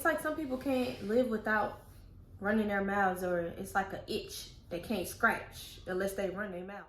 like some people can't live without running their mouths, or it's like an itch they can't scratch unless they run their mouth.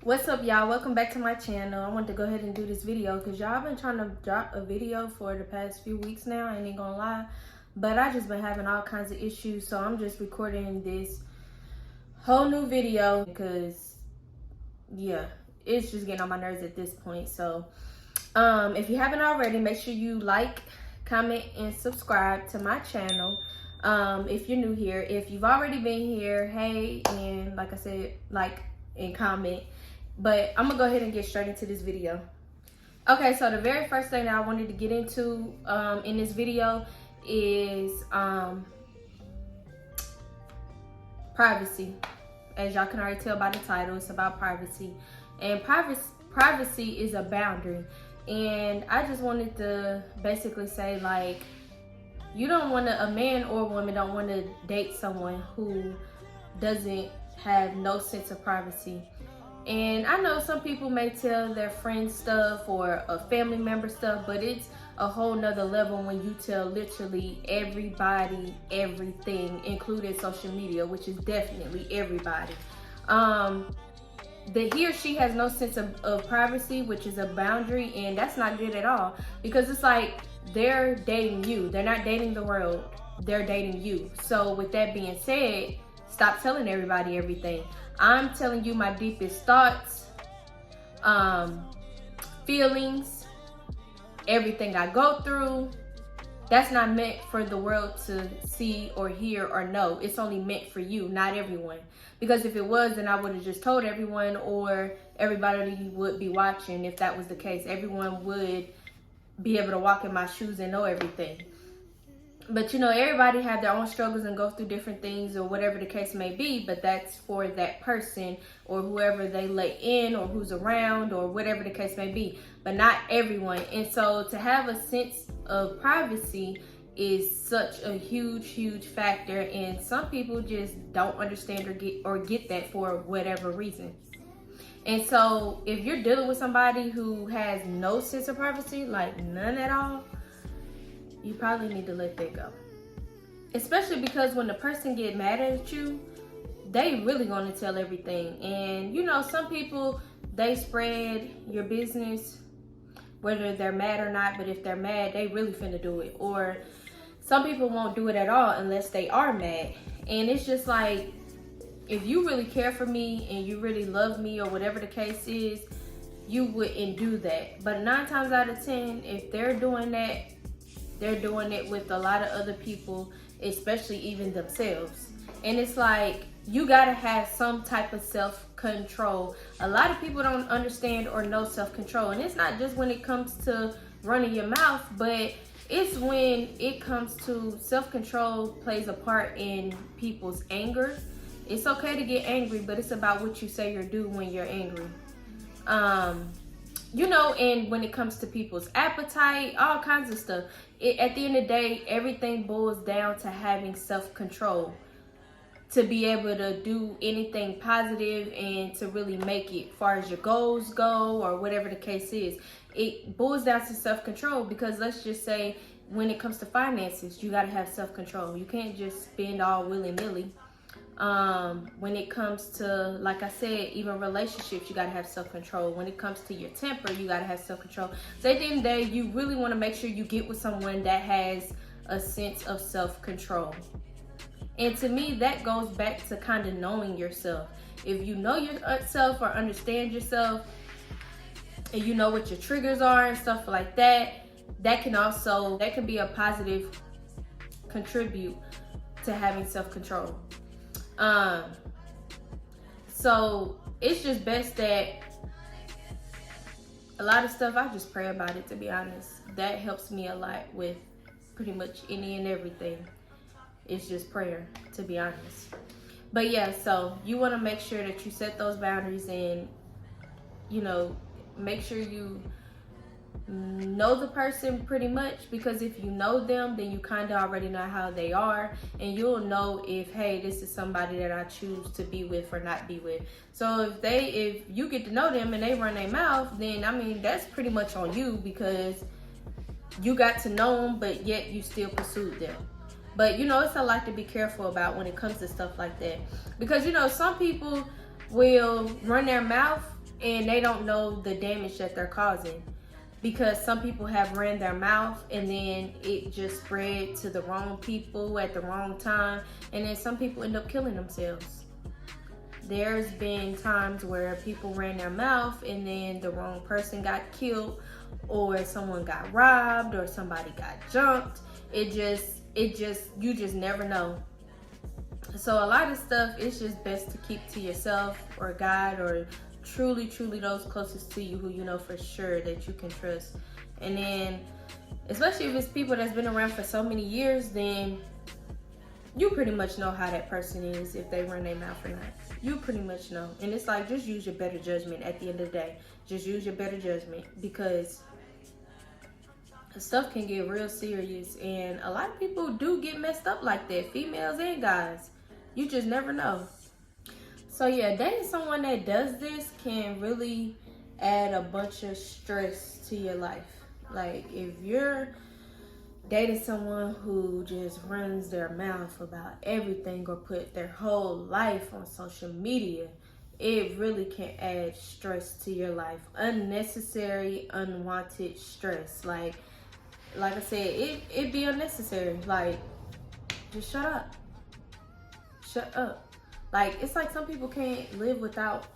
What's up, y'all? Welcome back to my channel. I wanted to go ahead and do this video because y'all been trying to drop a video for the past few weeks now. I ain't gonna lie, but I just been having all kinds of issues, so I'm just recording this whole new video because yeah, it's just getting on my nerves at this point. So if you haven't already, make sure you like, comment, and subscribe to my channel. If you're new here. If you've already been here, hey, and like I said, like and comment. But I'm gonna go ahead and get straight into this video. Okay, so the very first thing that I wanted to get into in this video is privacy. As y'all can already tell by the title, it's about privacy. And privacy is a boundary. And I just wanted to basically say, like, you don't want to, a man or woman don't want to date someone who doesn't have no sense of privacy. And I know some people may tell their friends stuff or a family member stuff, but it's a whole nother level when you tell literally everybody everything, including social media, which is definitely everybody. That he or she has no sense of privacy, which is a boundary, and that's not good at all, because it's like they're dating you. They're not dating the world, they're dating you. So with that being said, stop telling everybody everything. I'm telling you my deepest thoughts, feelings, everything I go through. That's not meant for the world to see or hear or know. It's only meant for you, not everyone. Because if it was, then I would have just told everyone, or everybody would be watching. If that was the case, everyone would be able to walk in my shoes and know everything. But you know, everybody have their own struggles and go through different things, or whatever the case may be, but that's for that person or whoever they let in or who's around or whatever the case may be, but not everyone. And so to have a sense of privacy is such a huge factor, and some people just don't understand or get that for whatever reason. And so if you're dealing with somebody who has no sense of privacy, like none at all, you probably need to let that go. Especially because when the person get mad at you, they really gonna tell everything. And you know, some people, they spread your business whether they're mad or not, but if they're mad, they really finna do it. Or some people won't do it at all unless they are mad. And it's just like, if you really care for me and you really love me or whatever the case is, you wouldn't do that. But 9 times out of 10, if they're doing that, they're doing it with a lot of other people, especially even themselves. And it's like, you gotta have some type of self-control. A lot of people don't understand or know self-control. And it's not just when it comes to running your mouth, but it's when it comes to self-control plays a part in people's anger. It's okay to get angry, but it's about what you say or do when you're angry. You know, and when it comes to people's appetite, all kinds of stuff. At the end of the day, everything boils down to having self-control to be able to do anything positive and to really make it, as far as your goals go or whatever the case is. It boils down to self-control, because let's just say when it comes to finances, you got to have self-control. You can't just spend all willy-nilly. When it comes to, like I said, even relationships, you gotta have self-control. When it comes to your temper, you gotta have self-control. So at the end of the day, you really want to make sure you get with someone that has a sense of self-control. And to me, that goes back to kind of knowing yourself. If you know yourself or understand yourself, and you know what your triggers are and stuff like that, that can be a positive contribute to having self-control. So it's just best that a lot of stuff, I just pray about it, to be honest. That helps me a lot with pretty much any and everything. It's just prayer, to be honest. But yeah, so you want to make sure that you set those boundaries and, you know, make sure you know the person pretty much, because if you know them, then you kind of already know how they are, and you'll know if, hey, this is somebody that I choose to be with or not be with. So if you get to know them and they run their mouth, then I mean, that's pretty much on you, because you got to know them, but yet you still pursued them. But you know, it's a lot to be careful about when it comes to stuff like that, because you know, some people will run their mouth and they don't know the damage that they're causing, because some people have ran their mouth and then it just spread to the wrong people at the wrong time, and then some people end up killing themselves. There's been times where people ran their mouth and then the wrong person got killed, or someone got robbed, or somebody got jumped. You just never know. So a lot of stuff, it's just best to keep to yourself, or God, or truly those closest to you who you know for sure that you can trust. And then especially if it's people that's been around for so many years, then you pretty much know how that person is, if they run their mouth or not. You pretty much know. And it's like, just use your better judgment at the end of the day. Just use your better judgment, because stuff can get real serious, and a lot of people do get messed up like that, females and guys. You just never know. So yeah, dating someone that does this can really add a bunch of stress to your life. Like, if you're dating someone who just runs their mouth about everything, or put their whole life on social media, it really can add stress to your life. Unnecessary, unwanted stress. Like I said, it be unnecessary. Like, just shut up. Shut up. Like, it's like some people can't live without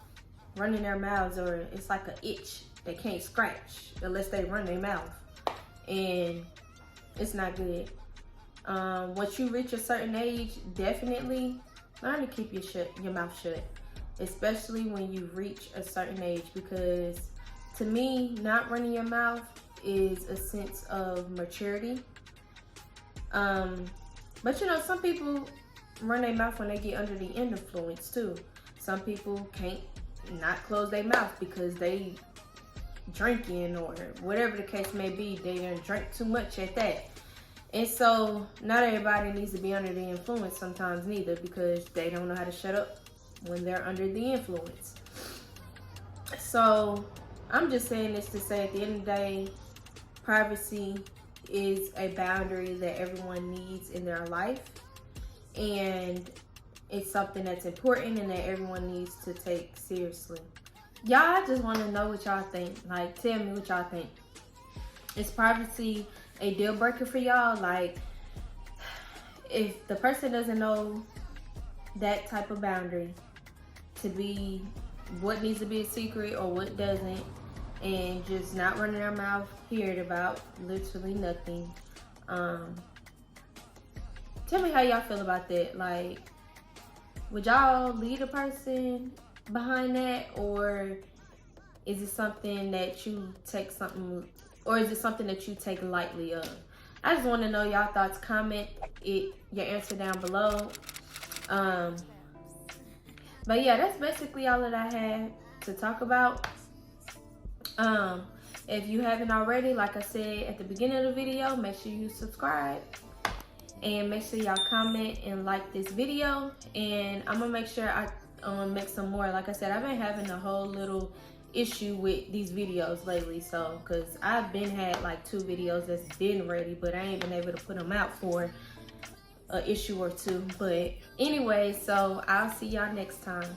running their mouths, or it's like an itch they can't scratch unless they run their mouth. And it's not good. Once you reach a certain age, definitely learn to keep your mouth shut. Especially when you reach a certain age, because to me, not running your mouth is a sense of maturity. But you know, some people run their mouth when they get under the influence too. Some people can't not close their mouth because they drinking, or whatever the case may be. They done drink too much at that. And so not everybody needs to be under the influence sometimes neither, because they don't know how to shut up when they're under the influence. So I'm just saying this to say, at the end of the day, privacy is a boundary that everyone needs in their life, and it's something that's important and that everyone needs to take seriously. Y'all, I just want to know what y'all think. Like, tell me what y'all think. Is privacy a deal breaker for y'all? Like, if the person doesn't know that type of boundary to be what needs to be a secret or what doesn't, and just not running their mouth period about literally nothing, tell me how y'all feel about that. Like, would y'all lead a person behind that, or is it something that you take lightly of? I just want to know y'all thoughts. Comment your answer down below. But yeah, that's basically all that I had to talk about. If you haven't already, like I said at the beginning of the video, make sure you subscribe, and make sure y'all comment and like this video. And I'm gonna make sure I make some more. Like I said, I've been having a whole little issue with these videos lately, so because I've been had like 2 videos that's been ready, but I ain't been able to put them out for an issue or 2. But anyway, so I'll see y'all next time.